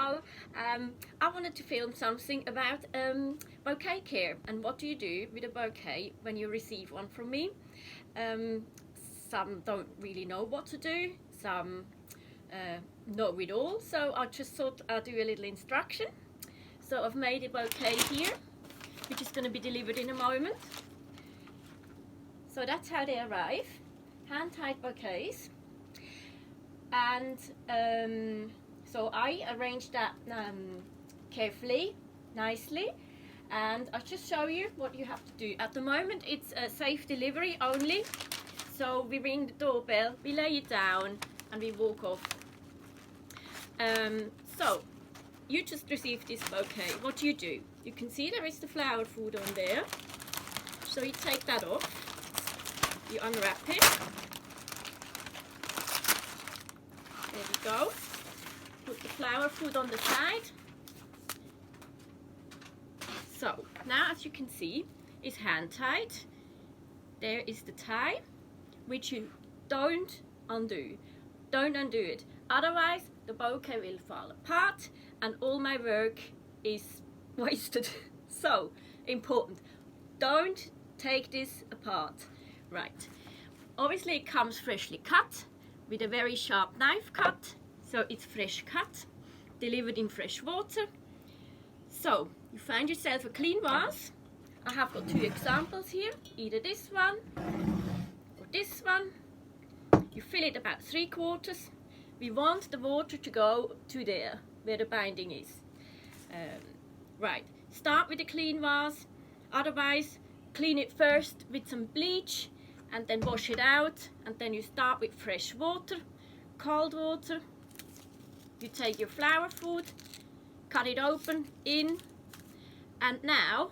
channel. I wanted to film something about bouquet care and what do you do with a bouquet when you receive one from me. Some don't really know what to do, some know it all, so I just thought I'd do a little instruction. So I've made a bouquet here, which is going to be delivered in a moment. So that's how they arrive, hand-tied bouquets. And so I arranged that carefully, nicely, and I'll just show you what you have to do. At the moment it's a safe delivery only, so we ring the doorbell, we lay it down and we walk off. So you just received this bouquet. What do? You can see there is the flower food on there, so you take that off, you unwrap it. There we go. Put the flower food on the side. So now, as you can see, it's hand tied. There is the tie, which you don't undo. Don't undo it. Otherwise, the bouquet will fall apart and all my work is wasted. So important. Don't take this apart. Right. Obviously, it comes freshly cut, with a very sharp knife cut, so it's fresh cut, delivered in fresh water. So you find yourself a clean vase. I have got two examples here, either this one or this one. You fill it about 3/4. We want the water to go to there where the binding is. Right, start with a clean vase, otherwise clean it first with some bleach and then wash it out, and then you start with fresh water, cold water. You take your flower food, cut it open in, and now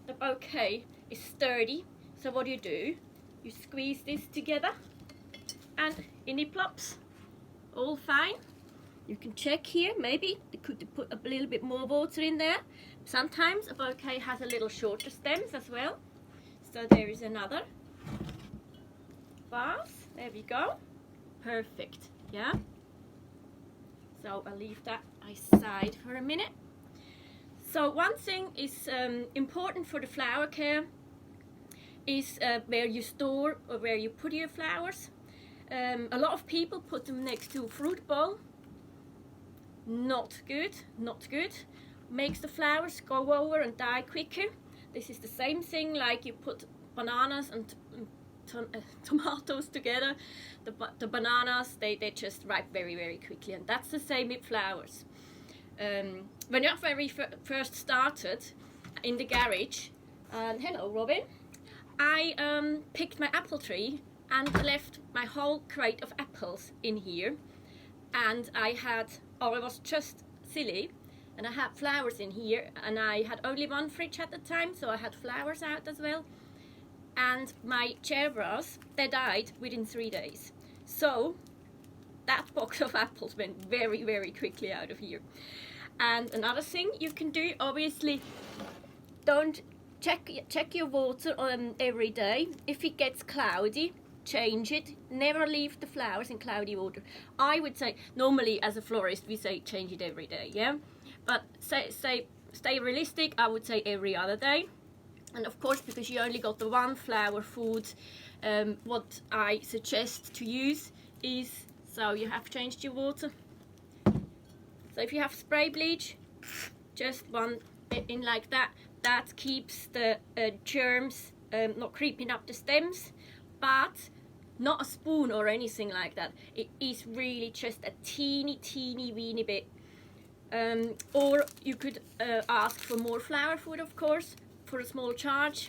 the bouquet is sturdy, so what do? You squeeze this together and in it plops, all fine. You can check here, maybe they could put a little bit more water in there. Sometimes a bouquet has a little shorter stems as well, so there is another vase. There we go. Perfect. Yeah. So I'll leave that aside for a minute. So one thing is important for the flower care is where you store or where you put your flowers. A lot of people put them next to a fruit bowl. Not good. Not good. Makes the flowers go over and die quicker. This is the same thing like you put bananas and tomatoes together. The bananas, they just ripe very, very quickly, and that's the same with flowers. When I very first started in the garage, and hello Robin, I picked my apple tree and left my whole crate of apples in here, and I was just silly, and I had flowers in here, and I had only one fridge at the time, so I had flowers out as well. And my cherubs, they died within 3 days. So that box of apples went very, very quickly out of here. And another thing you can do, obviously, don't check your water every day. If it gets cloudy, change it. Never leave the flowers in cloudy water. I would say, normally as a florist, we say change it every day, yeah? But stay realistic, I would say every other day. And of course, because you only got the one flower food, what I suggest to use is, so you have changed your water. So if you have spray bleach, just one in like that. That keeps the germs not creeping up the stems, but not a spoon or anything like that. It is really just a teeny weeny bit. Or you could ask for more flower food, of course, for a small charge.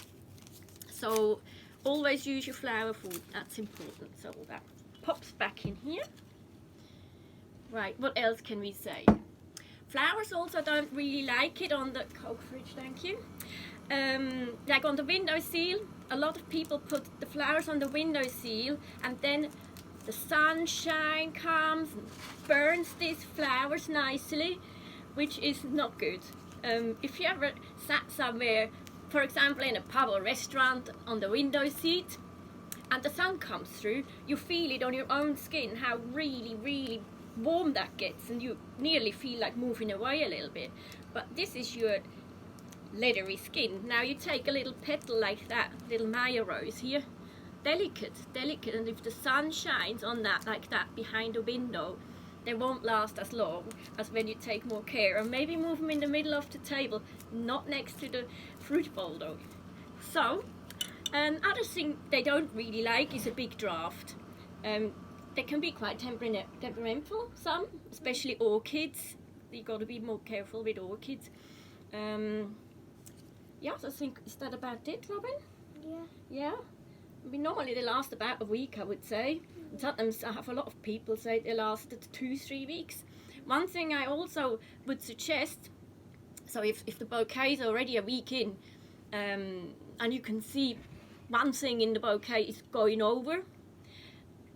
So always use your flower food, that's important. So that pops back in here. Right, what else can we say? Flowers also don't really like it on the Coke fridge, thank you. Like on the windowsill, a lot of people put the flowers on the windowsill, and then the sunshine comes and burns these flowers nicely, which is not good. If you ever sat somewhere, for example in a pub or restaurant, on the window seat, and the sun comes through, you feel it on your own skin how really warm that gets, and you nearly feel like moving away a little bit. But this is your leathery skin. Now you take a little petal like that, little Maya rose here, delicate, and if the sun shines on that like that behind a window, they won't last as long as when you take more care. And maybe move them in the middle of the table, not next to the fruit bowl though. So, other thing they don't really like is a big draft. They can be quite temperamental, some, especially orchids. You got to be more careful with orchids. Yeah, so I think, is that about it, Robin? Yeah. Yeah? I mean, normally they last about a week, I would say. Sometimes I have a lot of people say they lasted 2-3 weeks. One thing I also would suggest, so if the bouquet is already a week in, and you can see one thing in the bouquet is going over,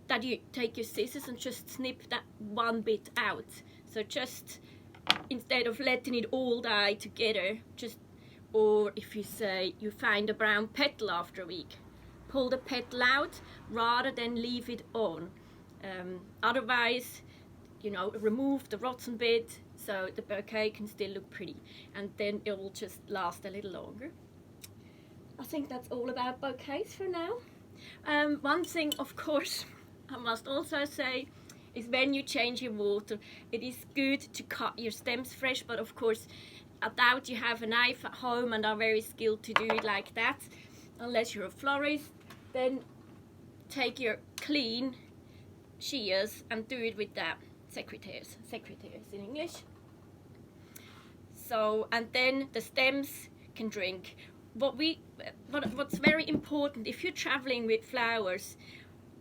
that you take your scissors and just snip that one bit out. So just, instead of letting it all die together, just, or if you say you find a brown petal after a week, pull the petal out rather than leave it on. Otherwise, you know, remove the rotten bit so the bouquet can still look pretty, and then it will just last a little longer. I think that's all about bouquets for now. One thing, of course, I must also say, is when you change your water, it is good to cut your stems fresh, but of course, I doubt you have a knife at home and are very skilled to do it like that. Unless you're a florist, then take your clean shears and do it with that secateurs in English. So, and then the stems can drink. What's very important, if you're traveling with flowers,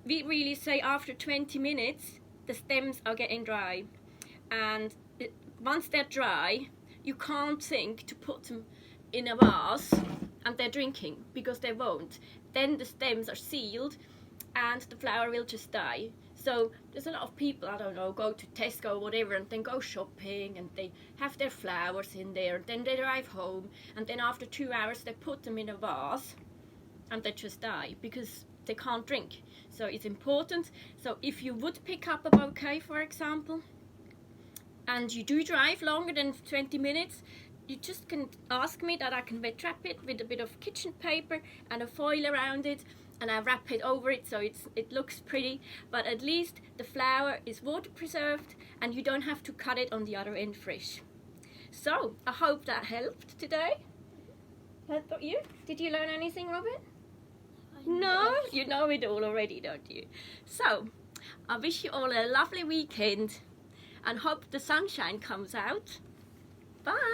we really say after 20 minutes the stems are getting dry, and once they're dry, you can't think to put them in a vase and they're drinking, because they won't. Then the stems are sealed and the flower will just die. So there's a lot of people, I don't know, go to Tesco or whatever, and then go shopping and they have their flowers in there, and then they drive home, and then after 2 hours they put them in a vase and they just die because they can't drink. So it's important. So if you would pick up a bouquet, for example, and you do drive longer than 20 minutes, you just can ask me that I can wet wrap it with a bit of kitchen paper and a foil around it, and I wrap it over it so it looks pretty, but at least the flower is water preserved and you don't have to cut it on the other end fresh. So I hope that helped today. Helped you? Did you learn anything, Robin? No? You know it all already, don't you? So I wish you all a lovely weekend and hope the sunshine comes out. Bye!